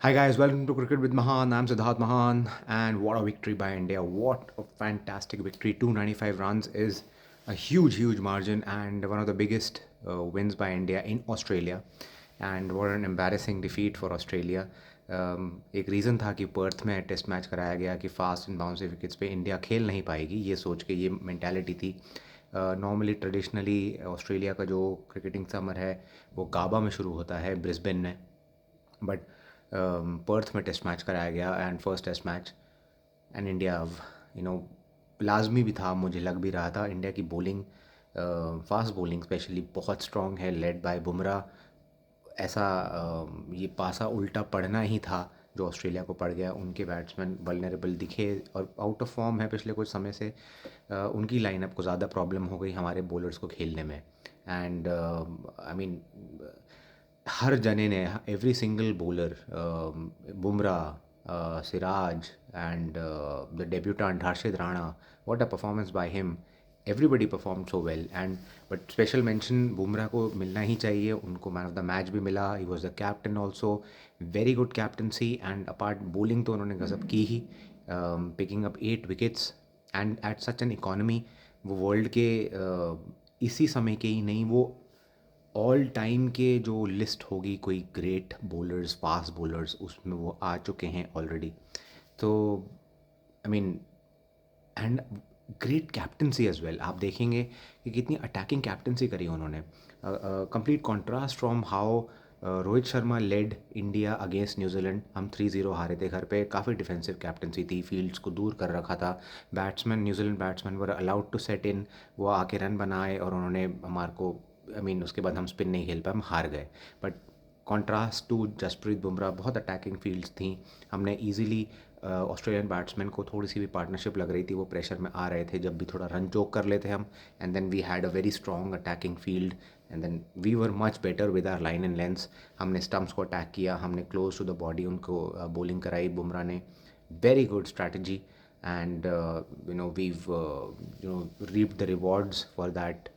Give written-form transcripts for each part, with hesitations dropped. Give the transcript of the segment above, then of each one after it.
Hi guys, welcome to Cricket with Mahan. I'm Siddharth Mahan, and what a victory by India! What a fantastic victory! 295 runs is a huge margin and one of the biggest wins by India in Australia. And what an embarrassing defeat for Australia. एक reason था कि Perth में test match कराया गया कि fast and bouncy wickets पे India खेल नहीं पाएगी, ये सोच के ये मैंटेलिटी थी। नॉर्मली ट्रेडिशनली ऑस्ट्रेलिया का जो क्रिकेटिंग समर है वो गाबा में शुरू होता है, ब्रिस्बेन में। बट पर्थ में टेस्ट मैच कराया गया and first test match and India you know लाजमी भी था, मुझे लग भी रहा था। इंडिया की बॉलिंग, फास्ट बॉलिंग स्पेशली बहुत स्ट्रॉन्ग है, लेड बाय बुमराह। ऐसा ये पासा उल्टा पड़ना ही था जो ऑस्ट्रेलिया को पड़ गया। उनके बैट्समैन वल्नरेबल दिखे और आउट ऑफ फॉर्म है पिछले कुछ समय से। उनकी लाइनअप को ज़्यादा प्रॉब्लम हो गई हमारे बॉलर्स को खेलने में। एंड आई मीन हर जने ने, every single bowler, Bumrah, Siraj and the debutant Harshit Rana, what a performance by him. Everybody perform so well and but special mention Bumrah को मिलना ही चाहिए, उनको मैन ऑफ द मैच भी मिला। He was the captain also, very good captaincy and apart bowling तो उन्होंने गजब की ही, picking up 8 wickets and at such an economy. वो वर्ल्ड के इसी समय के ही नहीं, वो ऑल टाइम के जो लिस्ट होगी कोई ग्रेट बॉलर्स, फास्ट बॉलर्स, उसमें वो आ चुके हैं ऑलरेडी। तो I mean and great captaincy as well. आप देखेंगे कि कितनी अटैकिंग कैप्टनसी करी उन्होंने। Complete contrast from how Rohit Sharma led India against New Zealand. हम 3-0 हारे थे घर पे, काफ़ी डिफेंसिव कैप्टनसी थी, फील्ड्स को दूर कर रखा था। Batsman, New Zealand batsman were allowed to set in, वो आके रन बनाए और उन्होंने हमारे को, आई मीन उसके बाद हम स्पिन नहीं खेल पाए, हम हार गए। But contrast to Jasprit Bumrah, बहुत अटैकिंग फील्ड्स थी। हमने ईजिली ऑस्ट्रेलियन बैट्समैन को थोड़ी सी भी पार्टनरशिप लग रही थी, वो प्रेशर में आ रहे थे जब भी थोड़ा रन चोक कर लेते हम। And then we had a very strong attacking field and then we were much better with our line and lengths. हमने स्टम्प्स को अटैक किया, हमने क्लोज टू द बॉडी उनको बॉलिंग कराई बुमराह ने। Very good strategy and we've reaped the rewards for that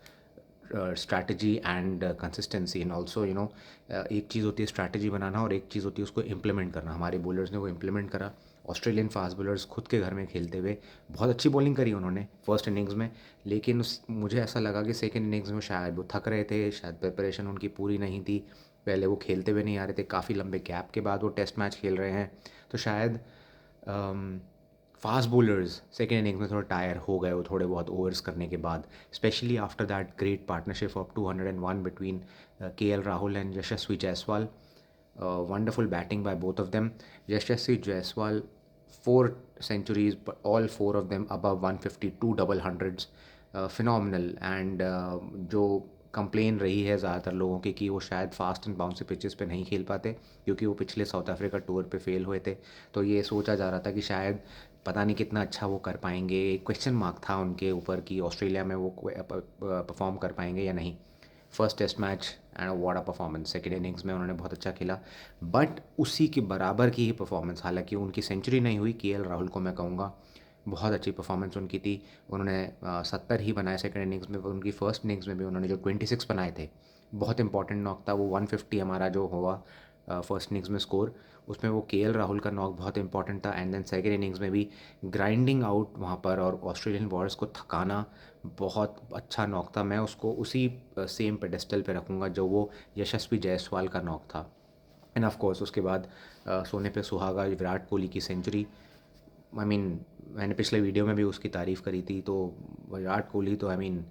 strategy and consistency and also एक चीज़ होती है स्ट्रैटेजी बनाना और एक चीज़ होती है उसको इम्प्लीमेंट करना। हमारे बॉलर्स ने वो इम्प्लीमेंट करा। ऑस्ट्रेलियन फास्ट बॉलर्स खुद के घर में खेलते हुए बहुत अच्छी बॉलिंग करी उन्होंने फर्स्ट इनिंग्स में, लेकिन मुझे ऐसा लगा कि सेकेंड इनिंग्स में शायद वो थक रहे थे, शायद प्रिपरेशन उनकी पूरी नहीं थी, पहले वो खेलते हुए नहीं आ रहे थे, काफ़ी लंबे गैप के बाद वो टेस्ट मैच खेल रहे हैं। तो शायद फास्ट बॉलर्स सेकेंड इनिंग्स में थोड़ा टायर हो गए वो, थोड़े बहुत ओवर्स करने के बाद, specially after that great partnership of 201 between K L Rahul and Yashasvi Jaiswal. Wonderful batting by both of them. Yashasvi Jaiswal 4 centuries, but all 4 of them above 152 double hundreds, phenomenal। And जो कंप्लेन रही है ज़्यादातर लोगों की कि वो शायद फास्ट एंड बाउंसी पिचेस पे नहीं खेल पाते क्योंकि वो पिछले साउथ अफ्रीका टूर पे फेल हुए थे। तो ये सोचा जा रहा था कि शायद पता नहीं कितना अच्छा वो कर पाएंगे, एक क्वेश्चन मार्क था उनके ऊपर कि ऑस्ट्रेलिया में वो परफॉर्म कर पाएंगे या नहीं। First test match and what a performance, second innings में उन्होंने बहुत अच्छा खेला। बट उसी के बराबर की ही परफॉर्मेंस, हालांकि उनकी सेंचुरी नहीं हुई, के एल राहुल को मैं कहूँगा बहुत अच्छी परफॉर्मेंस उनकी थी। उन्होंने 70 ही बनाए सेकेंड इनिंग्स में, उनकी फर्स्ट इनिंग्स में भी उन्होंने जो 26 बनाए थे, बहुत इंपॉर्टेंट नॉक था वो। 150 हमारा जो हुआ फर्स्ट इनिंग्स में स्कोर, उसमें वो के एल राहुल का नॉक बहुत इंपॉर्टेंट था। एंड देन सेकेंड इनिंग्स में भी ग्राइंडिंग आउट वहाँ पर और ऑस्ट्रेलियन बॉलर्स को थकाना, बहुत अच्छा नॉक था। मैं उसको उसी सेम पेडेस्टल पे रखूँगा जो वो यशस्वी जायसवाल का नॉक था। एंड ऑफ कोर्स उसके बाद सोने पे सुहागा विराट कोहली की सेंचुरी। आई मीन मैंने पिछले वीडियो में भी उसकी तारीफ़ करी थी। तो विराट कोहली तो आई मीन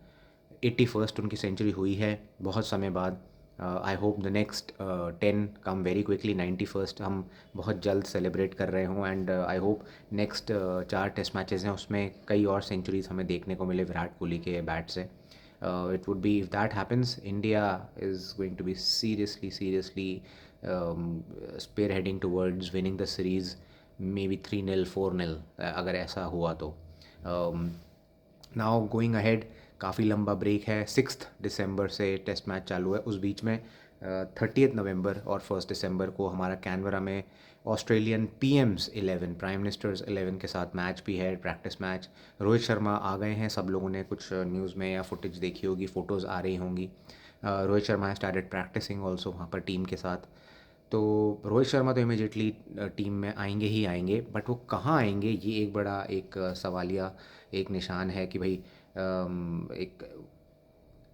81st उनकी सेंचुरी हुई है बहुत समय बाद। I hope the next 10 come very quickly. 91st हम बहुत जल्द सेलिब्रेट कर रहे हों and I hope next 4 test matches हैं उसमें कई और सेंचुरीज हमें देखने को मिले विराट कोहली के बैट से। It would be, if that happens, India is going to be seriously spare heading towards winning the series, maybe 3-0 4-0 अगर ऐसा हुआ तो। नाउ गोइंग अहेड, काफ़ी लंबा ब्रेक है। 6 दिसंबर से टेस्ट मैच चालू है, उस बीच में 30 नवंबर और 1 दिसंबर को हमारा कैनबरा में ऑस्ट्रेलियन पीएम्स 11, प्राइम मिनिस्टर्स 11 के साथ मैच भी है, प्रैक्टिस मैच। रोहित शर्मा आ गए हैं, सब लोगों ने कुछ न्यूज़ में या फुटेज देखी होगी, फ़ोटोज़ आ रही होंगी। रोहित शर्मा है स्टार्टेड प्रैक्टिसिंग ऑल्सो वहाँ पर टीम के साथ। तो रोहित शर्मा तो इमीडिएटली टीम में आएंगे ही आएंगे, बट वो कहाँ आएंगे ये एक बड़ा एक सवालिया एक निशान है कि भाई एक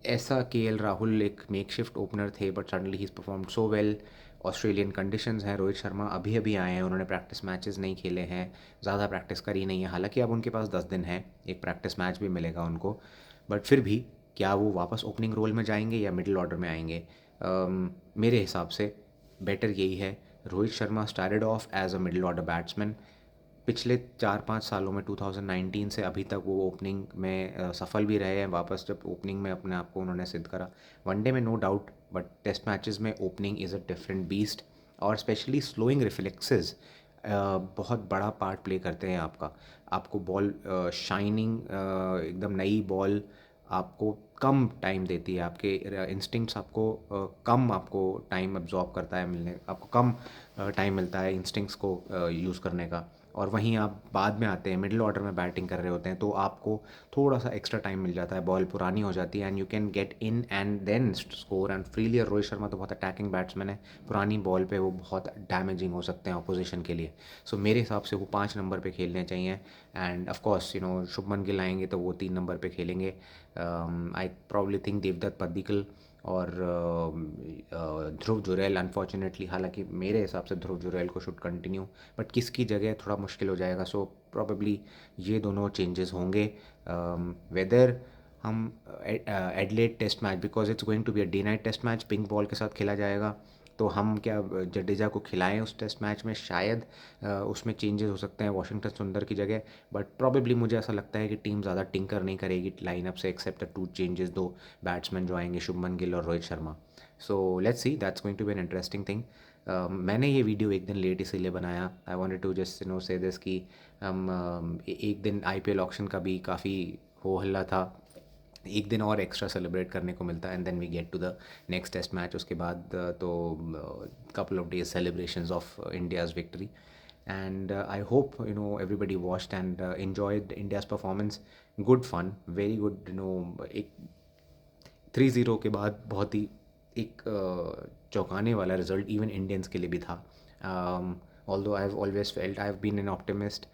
ऐसा केएल राहुल एक मेकशिफ्ट ओपनर थे but suddenly he performed so well. Australian conditions हैं, रोहित शर्मा अभी अभी आए हैं, उन्होंने प्रैक्टिस मैचेस नहीं खेले हैं, ज़्यादा प्रैक्टिस करी नहीं है, हालांकि अब उनके पास 10 दिन है, एक प्रैक्टिस मैच भी मिलेगा उनको, बट फिर भी क्या वो वापस ओपनिंग रोल में जाएंगे या मिडिल ऑर्डर में आएंगे? मेरे हिसाब से बेटर यही है। Rohit Sharma started off as a middle order batsman, पिछले 4-5 सालों में 2019 से अभी तक वो ओपनिंग में सफल भी रहे हैं, वापस जब ओपनिंग में अपने आप को उन्होंने सिद्ध करा। वनडे में no doubt, but test matches में opening is a different beast, और स्पेशली स्लोइंग रिफ्लेक्सेस बहुत बड़ा पार्ट प्ले करते हैं आपका। आपको बॉल शाइनिंग एकदम नई बॉल आपको कम टाइम देती है, आपके इंस्टिंक्ट्स आपको कम आपको टाइम अब्जॉर्ब करता है, मिलने आपको कम टाइम मिलता है इंस्टिंक्ट्स को यूज़ करने का। और वहीं आप बाद में आते हैं, मिडिल ऑर्डर में बैटिंग कर रहे होते हैं, तो आपको थोड़ा सा एक्स्ट्रा टाइम मिल जाता है, बॉल पुरानी हो जाती है and you can get in and then score and freely. Rohit Sharma तो बहुत अटैकिंग बैट्समैन है, पुरानी बॉल पे वो बहुत डैमेजिंग हो सकते हैं अपोजिशन के लिए। सो मेरे हिसाब से वो 5 नंबर पे खेलने चाहिए, end of course Shubman Gill आएंगे तो वो 3 नंबर पे खेलेंगे। आई प्रॉब्ली थिंक देवदत्त पद्दिकल और ध्रुव जुरैल अनफॉर्चुनेटली, हालांकि मेरे हिसाब से ध्रुव जुरैल को शुड कंटिन्यू, बट किसकी जगह थोड़ा मुश्किल हो जाएगा। सो प्रॉबेबली ये दोनों चेंजेस होंगे। वेदर हम Adelaide test match, because it's going to be a day night test match, pink ball के साथ खेला जाएगा, तो हम क्या जडेजा को खिलाएं उस टेस्ट मैच में? शायद उसमें चेंजेस हो सकते हैं वाशिंगटन सुंदर की जगह, बट प्रॉबेबली मुझे ऐसा लगता है कि टीम ज़्यादा टिंकर नहीं करेगी लाइनअप से, एक्सेप्ट द 2 चेंजेस, 2 बैट्समैन जो आएंगे, शुभमन गिल और Rohit Sharma. So let's see, that's going to be an interesting thing. मैंने ये वीडियो एक दिन लेट इसीलिए बनाया, I wanted to just say this कि हम एक दिन आईपीएल ऑक्शन का भी काफ़ी हो हल्ला था, एक दिन और एक्स्ट्रा सेलिब्रेट करने को मिलता है, and then we get to the next test match. उसके बाद तो couple of days celebrations of India's victory, and I hope everybody watched and enjoyed India's performance. Good fun, very good. एक 3-0 के बाद बहुत ही एक चौंकाने वाला रिजल्ट इवन इंडियंस के लिए भी था। Although I have always felt, I have been an optimist,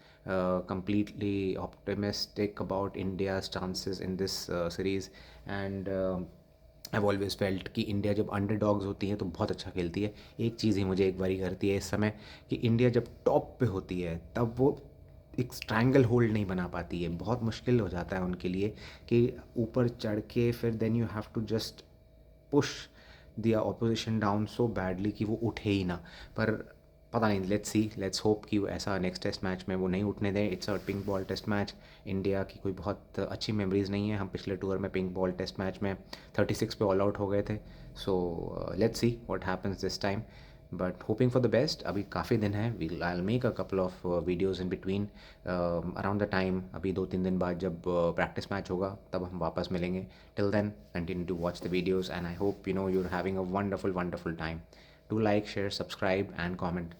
completely optimistic about India's chances in this series, and I've always felt कि इंडिया जब अंडरडॉग्स होती हैं तो बहुत अच्छा खेलती है। एक चीज़ ही मुझे एक वरी करती है इस समय, कि इंडिया जब टॉप पे होती है तब वो एक स्ट्रैंगल होल्ड नहीं बना पाती है, बहुत मुश्किल हो जाता है उनके लिए कि ऊपर चढ़ के फिर then you have to just push दिया ऑपोजिशन डाउन सो बैडली कि वो उठे ही ना। पर पता नहीं, लेट्स सी, लेट्स होप कि ऐसा नेक्स्ट टेस्ट मैच में वो नहीं उठने दें। It's a pink ball test match, India की कोई बहुत अच्छी मेमोरीज नहीं है, हम पिछले टूर में पिंक बॉल टेस्ट मैच में 36 पे ऑल आउट हो गए थे। So let's see what happens this time, but hoping for the best. अभी काफ़ी दिन है, we I make a couple of videos in between around the time, अभी 2-3 दिन बाद जब प्रैक्टिस मैच होगा तब हम वापस मिलेंगे। Till then continue to watch the videos, and I hope you're having a wonderful time. Do like, share, subscribe and comment.